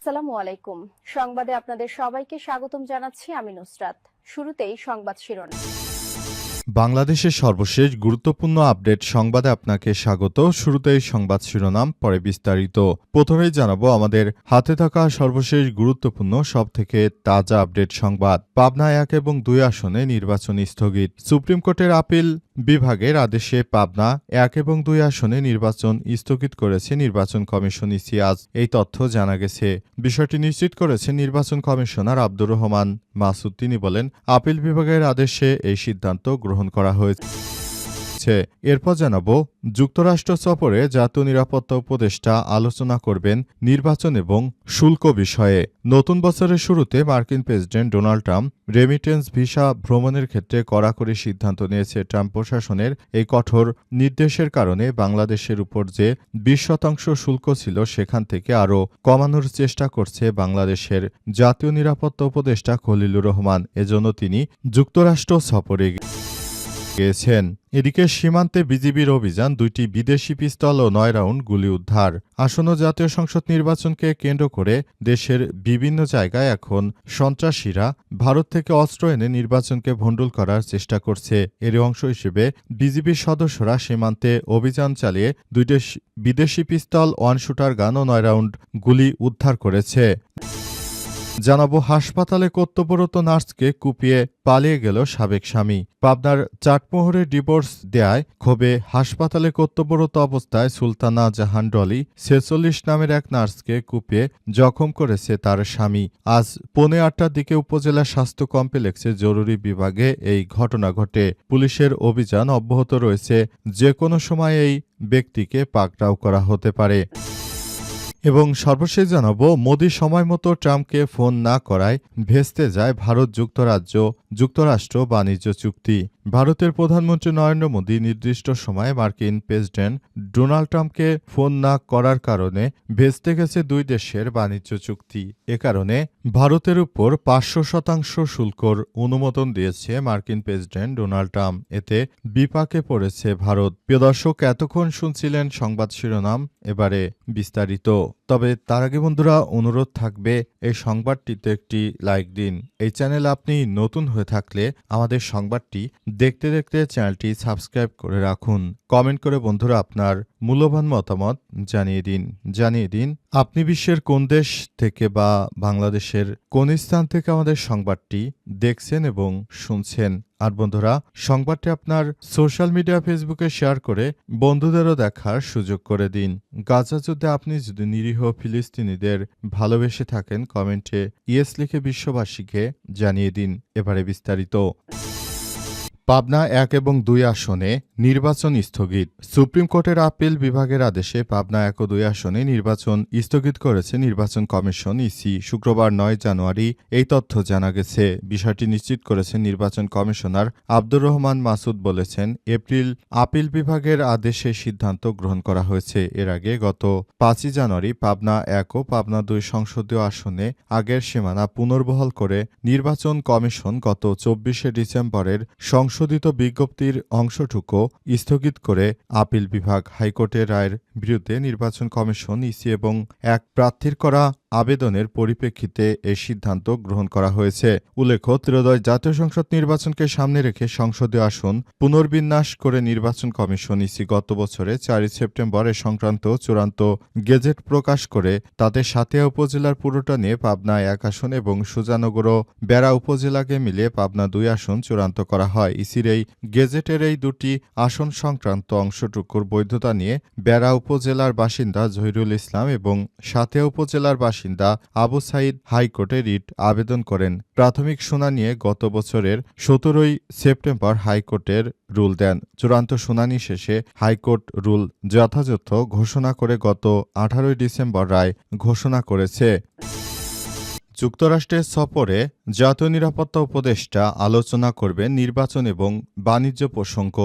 আসসালামু আলাইকুম। সংবাদে আপনাদের সবাইকে স্বাগতম জানাচ্ছি আমি নুসরাত। শুরুতেই সংবাদ শিরোনাম। বাংলাদেশের সর্বশেষ গুরুত্বপূর্ণ আপডেট সংবাদে আপনাকে স্বাগত। শুরুতেই সংবাদ শিরোনাম, পরে বিস্তারিত। প্রথমেই জানাবো আমাদের হাতে থাকা সর্বশেষ গুরুত্বপূর্ণ সবথেকে তাজা আপডেট সংবাদ। পাবনা ১ এবং ২ আসনে নির্বাচন স্থগিত। সুপ্রিম কোর্টের আপিল বিভাগের আদেশে পাবনা ১ এবং ২ আসনে নির্বাচন স্থগিত করেছে নির্বাচন কমিশন ইসি আজ। এই তথ্য জানা গেছে। বিষয়টি নিশ্চিত করেছেন নির্বাচন কমিশনার আব্দুর রহমান মাসুদ। তিনি বলেন, আপিল বিভাগের আদেশে এই সিদ্ধান্ত গ্রহণ করা হয়েছে। এরপর জানাবো, যুক্তরাষ্ট্র সফরে জাতীয় নিরাপত্তা উপদেষ্টা আলোচনা করবেন নির্বাচন এবং শুল্ক বিষয়ে। নতুন বছরের শুরুতে মার্কিন president Donald Trump remittance visa ভ্রমণের ক্ষেত্রে কড়াকড়ি সিদ্ধান্ত নিয়েছে। ট্রাম্প প্রশাসনের এই কঠোর নির্দেশের কারণে বাংলাদেশের উপর যে ২০% শুল্ক ছিল সেখান থেকে আরও কমানোর চেষ্টা করছে বাংলাদেশের জাতীয় নিরাপত্তা উপদেষ্টা খলিলুর রহমান। এজন্য তিনি যুক্তরাষ্ট্র সফরে গিয়েছেন। এদিকে সীমান্তে বিজিবির অভিযান, ২টি বিদেশি পিস্তল ও ৯ রাউন্ড গুলি উদ্ধার। আসন্ন জাতীয় সংসদ নির্বাচনকে কেন্দ্র করে দেশের বিভিন্ন জায়গায় এখন সন্ত্রাসীরা ভারত থেকে অস্ত্র এনে নির্বাচনকে ভণ্ডুল করার চেষ্টা করছে। এর অংশ হিসেবে বিজিবির সদস্যরা সীমান্তে অভিযান চালিয়ে ২টি বিদেশি পিস্তল, 1 শুটার গান ও ৯ রাউন্ড গুলি উদ্ধার করেছে। জানাবো, হাসপাতালে কর্তব্যরত নার্সকে কুপিয়ে পালিয়ে গেল সাবেক স্বামী। পাবনার চাটমোহরে ডিভোর্স দেয়ায় ক্ষোভে হাসপাতালে কর্তব্যরত অবস্থায় সুলতানা জাহান ডলি ৪৬ নামের এক নার্সকে কুপিয়ে জখম করেছে তার স্বামী। আজ পৌনে ৮টার দিকে উপজেলা স্বাস্থ্য কমপ্লেক্সে জরুরি বিভাগে এই ঘটনা ঘটে। পুলিশের অভিযান অব্যাহত রয়েছে। যে কোনো সময় এই ব্যক্তিকে পাকড়াও করা হতে পারে। এবং সর্বশেষ জানাবো, মোদি সময়মতো ট্রাম্পকে ফোন না করায় ভেস্তে যায় ভারত যুক্তরাষ্ট্র বাণিজ্য চুক্তি। ভারতের প্রধানমন্ত্রী নরেন্দ্র মোদি নির্দিষ্ট সময়ে মার্কিন প্রেসিডেন্ট ডোনাল্ড ট্রাম্পকে ফোন না করার কারণে ভেস্তে গেছে দুই দেশের বাণিজ্য চুক্তি। এ কারণে ভারতের উপর ৫০০% শুল্কর অনুমোদন দিয়েছে মার্কিন প্রেসিডেন্ট ডোনাল্ড ট্রাম্প। এতে বিপাকে পড়েছে ভারত। প্রিয় দর্শক, এতক্ষণ শুনছিলেন সংবাদ শিরোনাম, এবারে বিস্তারিত। তবে তার আগে বন্ধুরা, অনুরোধ থাকবে এই সংবাদটিতে একটি লাইক দিন। এই চ্যানেল আপনি নতুন হয়ে থাকলে আমাদের সংবাদটি দেখতে দেখতে চ্যানেলটি সাবস্ক্রাইব করে রাখুন। কমেন্ট করে বন্ধুরা আপনার মূল্যবান মতামত জানিয়ে দিন আপনি বিশ্বের কোন দেশ থেকে বা বাংলাদেশের কোন স্থান থেকে আমাদের সংবাদটি দেখছেন এবং শুনছেন। আর বন্ধুরা, সংবাদটি আপনার সোশ্যাল মিডিয়া ফেসবুকে শেয়ার করে বন্ধুদেরও দেখার সুযোগ করে দিন। গাজা যুদ্ধে আপনি যদি নিরীহ ফিলিস্তিনিদের ভালোবেসে থাকেন, কমেন্টে ইয়েস লিখে বিশ্ববাসীকে জানিয়ে দিন। এবারে বিস্তারিত। পাবনা ১ এবং ২ আসনে নির্বাচন স্থগিত। সুপ্রিম কোর্টের আপিল বিভাগের আদেশে পাবনা ১ ও ২ আসনে নির্বাচন স্থগিত করেছে নির্বাচন কমিশন ইসি। শুক্রবার ৯ জানুয়ারি এই তথ্য জানা গেছে। বিষয়টি নিশ্চিত করেছেন নির্বাচন কমিশনার আব্দুর রহমান মাসুদ। বলেছেন, এপ্রিল আপিল বিভাগের আদেশে সিদ্ধান্ত গ্রহণ করা হয়েছে। এর আগে গত ৫ই জানুয়ারি পাবনা ১ ও পাবনা ২ সংসদীয় আসনে আগের সীমানা পুনর্বহাল করে নির্বাচন কমিশন গত ২৪শে ডিসেম্বরের সংশোধিত বিজ্ঞপ্তির অংশটুকু স্থগিত করে আপিল বিভাগ হাইকোর্টের রায়ের বিরুদ্ধে নির্বাচন কমিশন ইসি এবং এক প্রার্থীর করা আবেদনের পরিপ্রেক্ষিতে এই সিদ্ধান্ত গ্রহণ করা হয়েছে। উল্লেখ্য, ত্রয়োদশ জাতীয় সংসদ নির্বাচনকে সামনে রেখে সংসদীয় আসন পুনর্বিন্যাস করে নির্বাচন কমিশন ইসি গত বছরে ৪ সেপ্টেম্বর এ সংক্রান্ত চূড়ান্ত গেজেট প্রকাশ করে তাদের সাতিয়া উপজেলার পুরোটা নিয়ে পাবনা ১ আসন এবং সুজানগর ও বেড়া উপজেলাকে মিলিয়ে পাবনা ২ আসন চূড়ান্ত করা হয়। ইসির এই গেজেটের এই দুটি আসন সংক্রান্ত অংশটুকুর বৈধতা নিয়ে বেড়া উপজেলার বাসিন্দা জহিরুল ইসলাম এবং সাতিয়া উপজেলার বাসিন্দা আবু সাইদ হাইকোর্টে রিট আবেদন করেন। প্রাথমিক শুনানি নিয়ে গত বছরের ১৭ই সেপ্টেম্বর হাইকোর্টের রুল দেন। চূড়ান্ত শুনানি শেষে হাইকোর্ট রুল যথাযথ ঘোষণা করে গত ১৮ই ডিসেম্বর রায় ঘোষণা করেছে। যুক্তরাষ্ট্রের সফরে জাতীয় নিরাপত্তা উপদেষ্টা আলোচনা করবেন নির্বাচন এবং বাণিজ্য প্রসঙ্গ।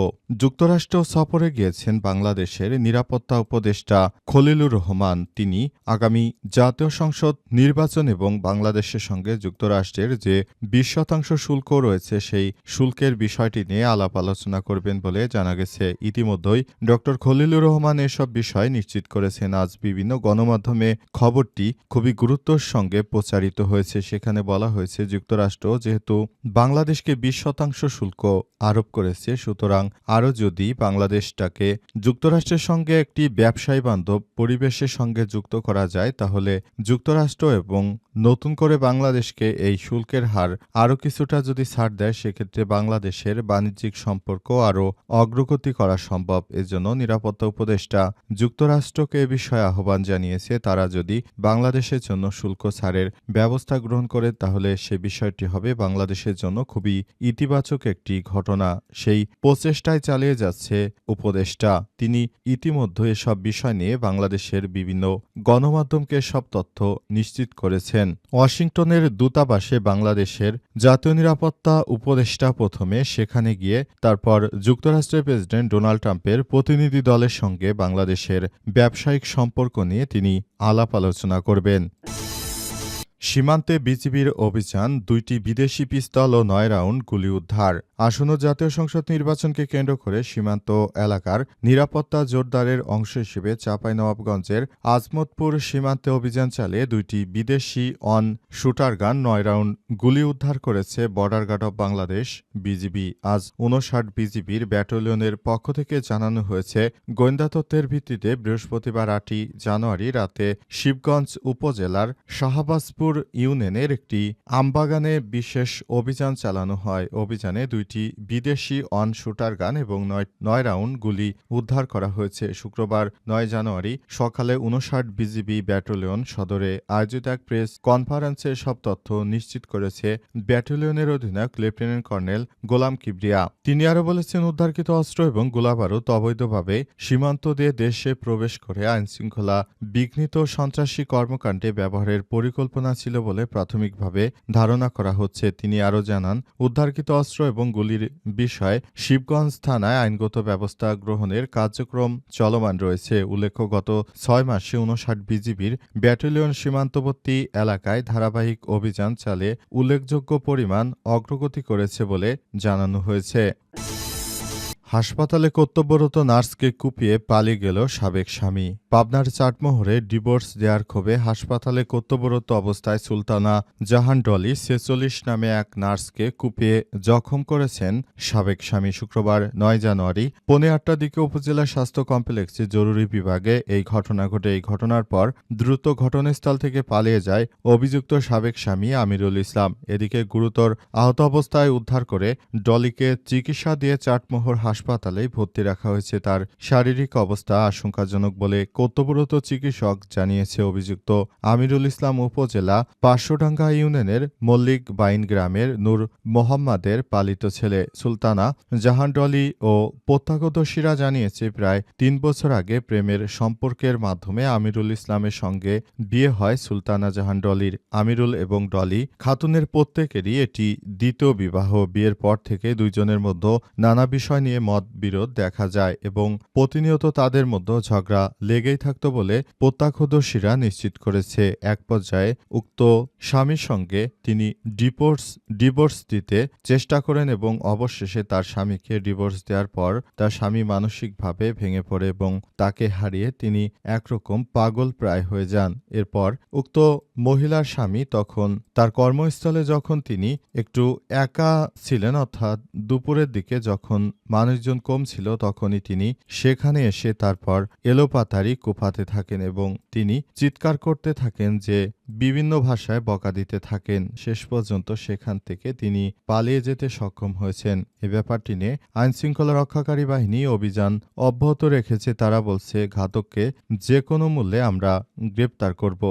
যুক্তরাষ্ট্র সফরে গিয়েছেন বাংলাদেশের নিরাপত্তা উপদেষ্টা খলিলুর রহমান। তিনি আগামী জাতীয় সংসদ নির্বাচন এবং বাংলাদেশের সঙ্গে যুক্তরাষ্ট্রের যে 20% শুল্ক রয়েছে সেই শুল্কের বিষয়টি নিয়ে আলাপ আলোচনা করবেন বলে জানা গেছে। ইতিমধ্যেই ড খলিলুর রহমান এসব বিষয় নিশ্চিত করেছেন। আজ বিভিন্ন গণমাধ্যমে খবরটি খুবই গুরুত্বের সঙ্গে প্রচারিত হয়েছে। সেখানে বলা হয়েছে যুক্তরাষ্ট্র যেহেতু বাংলাদেশকে 20% শুল্ক আরোপ করেছে, সুতরাং আরও যদি বাংলাদেশটাকে যুক্তরাষ্ট্রের সঙ্গে একটি ব্যবসায়ী বান্ধব পরিবেশের সঙ্গে যুক্ত করা যায় তাহলে যুক্তরাষ্ট্র এবং নতুন করে বাংলাদেশকে এই শুল্কের হার আরও কিছুটা যদি ছাড় দেয় সেক্ষেত্রে বাংলাদেশের বাণিজ্যিক সম্পর্ক আরও অগ্রগতি করা সম্ভব। এজন্য নিরাপত্তা উপদেষ্টা যুক্তরাষ্ট্রকে এ বিষয়ে আহ্বান জানিয়েছে। তারা যদি বাংলাদেশের জন্য শুল্ক ছাড়ের ব্যবস্থা গ্রহণ করে তাহলে সে বিষয়টি হবে বাংলাদেশের জন্য খুবই ইতিবাচক একটি ঘটনা। সেই প্রচেষ্টায় চালিয়ে যাচ্ছে উপদেষ্টা। তিনি ইতিমধ্যে এসব বিষয় নিয়ে বাংলাদেশের বিভিন্ন গণমাধ্যমকে সব তথ্য নিশ্চিত করেছেন। ওয়াশিংটনের দূতাবাসে বাংলাদেশের জাতীয় নিরাপত্তা উপদেষ্টা প্রথমে সেখানে গিয়ে তারপর যুক্তরাষ্ট্রের প্রেসিডেন্ট ডোনাল্ড ট্রাম্পের প্রতিনিধি দলের সঙ্গে বাংলাদেশের ব্যবসায়িক সম্পর্ক নিয়ে তিনি আলাপ আলোচনা করবেন। সীমান্তে বিজিবির অভিযান, 2টি বিদেশি পিস্তল ও 9 রাউন্ড গুলি উদ্ধার। আসন্ন জাতীয় সংসদ নির্বাচনকে কেন্দ্র করে সীমান্ত এলাকার নিরাপত্তা জোরদারের অংশ হিসেবে চাঁপাইনবাবগঞ্জের আজমতপুর সীমান্তে অভিযান চালিয়ে 2টি বিদেশি অন শুটার গান 9 রাউন্ড গুলি উদ্ধার করেছে border guard of Bangladesh BGB. আজ 59 বিজিবির ব্যাটালিয়নের পক্ষ থেকে জানানো হয়েছে, গোয়েন্দা তথ্যের ভিত্তিতে বৃহস্পতিবার 8 জানুয়ারি রাতে শিবগঞ্জ উপজেলার শাহবাজপুর ইউনিয়নের একটি আমবাগানে বিশেষ অভিযান চালানো হয়। অভিযানে 2টি বিদেশি অন শুটার গান এবং 9 রাউন্ড গুলি উদ্ধার করা হয়েছে। শুক্রবার 9 জানুয়ারি সকালে 59 বিজিবি ব্যাটালিয়ন সদরে আয়োজিত এক প্রেস কনফারেন্সে সব তথ্য নিশ্চিত করেছে ব্যাটালিয়নের অধিনায়ক লেফটেন্যান্ট কর্নেল গোলাম কিবরিয়া। তিনি আরও বলেছেন, উদ্ধারকৃত অস্ত্র এবং গোলাবারুদ অবৈধভাবে সীমান্ত দিয়ে দেশে প্রবেশ করে আইনশৃঙ্খলা বিঘ্নিত সন্ত্রাসী কর্মকাণ্ডে ব্যবহারের পরিকল্পনা ছিল বলে প্রাথমিকভাবে ধারণা করা হচ্ছে। তিনি আরও জানান, উদ্ধারকৃত অস্ত্র এবং গুলির বিষয়ে শিবগঞ্জ থানায় আইনগত ব্যবস্থা গ্রহণের কার্যক্রম চলমান রয়েছে। উল্লেখ্য, গত 6 মাসে 59 বিজিবির ব্যাটালিয়ন সীমান্তবর্তী এলাকায় ধারাবাহিক অভিযান চালিয়ে উল্লেখযোগ্য পরিমাণ অগ্রগতি করেছে বলে জানানো হয়েছে। হাসপাতালে কর্তব্যরত নার্সকে কুপিয়ে পালিয়ে গেল সাবেক স্বামী। পাবনার চাটমোহরে ডিভোর্স দেওয়ার ক্ষোভে হাসপাতালে কর্তব্যরত অবস্থায় সুলতানা জাহান ডলি 46 নামে এক নার্সকে কুপিয়ে জখম করেছেন সাবেক স্বামী। শুক্রবার 9 জানুয়ারি 8:15টার দিকে উপজেলা স্বাস্থ্য কমপ্লেক্সে জরুরি বিভাগে এই ঘটনা ঘটে। এই ঘটনার পর দ্রুত ঘটনাস্থল থেকে পালিয়ে যায় অভিযুক্ত সাবেক স্বামী আমিরুল ইসলাম। এদিকে গুরুতর আহত অবস্থায় উদ্ধার করে ডলিকে চিকিৎসা দিয়ে চাটমোহর হাসপাতালে ভর্তি রাখা হয়েছে। তার শারীরিক অবস্থা আশঙ্কাজনক বলে কর্তব্যরত চিকিৎসক জানিয়েছে। অভিযুক্ত আমিরুল ইসলাম উপজেলা পার্শ্বডাঙ্গা ইউনিয়নের মল্লিক বাইন গ্রামের নূর মোহাম্মদের পালিত ছেলে। সুলতানা জাহান ডলি ও প্রত্যক্ষদর্শীরা জানিয়েছে, প্রায় 3 বছর আগে প্রেমের সম্পর্কের মাধ্যমে আমিরুল ইসলামের সঙ্গে বিয়ে হয় সুলতানা জাহান ডলির। আমিরুল এবং ডলি খাতুনের প্রত্যেকেরই এটি দ্বিতীয় বিবাহ। বিয়ের পর থেকে দুইজনের মধ্যে নানা বিষয় নিয়ে মতবিরোধ দেখা যায় এবং প্রতিনিয়ত তাদের মধ্যে ঝগড়া লেগেই থাকত বলে প্রত্যক্ষদর্শীরা নিশ্চিত করেছে। এক পর্যায়ে উক্ত স্বামীর সঙ্গে তিনি ডিভোর্স দিতে চেষ্টা করেন এবং অবশেষে তার স্বামীকে ডিভোর্স দেওয়ার পর তার স্বামী মানসিকভাবে ভেঙে পড়ে এবং তাকে হারিয়ে তিনি একরকম পাগল প্রায় হয়ে যান। এরপর উক্ত মহিলার স্বামী তখন তার কর্মস্থলে যখন তিনি একটু একা ছিলেন, অর্থাৎ দুপুরের দিকে যখন মানুষজন কম ছিল, তখনই তিনি সেখানে এসে তারপর এলোপাতাড়ি কোপাতে থাকেন এবং তিনি চিৎকার করতে থাকেন, যে বিভিন্ন ভাষায় বকা দিতে থাকেন। শেষ পর্যন্ত সেখান থেকে তিনি পালিয়ে যেতে সক্ষম হয়েছেন। এ ব্যাপারটি নিয়ে আইনশৃঙ্খলা রক্ষাকারী বাহিনী অভিযান অব্যাহত রেখেছে। তারা বলছে, ঘাতককে যে কোনো মূল্যে আমরা গ্রেপ্তার করব।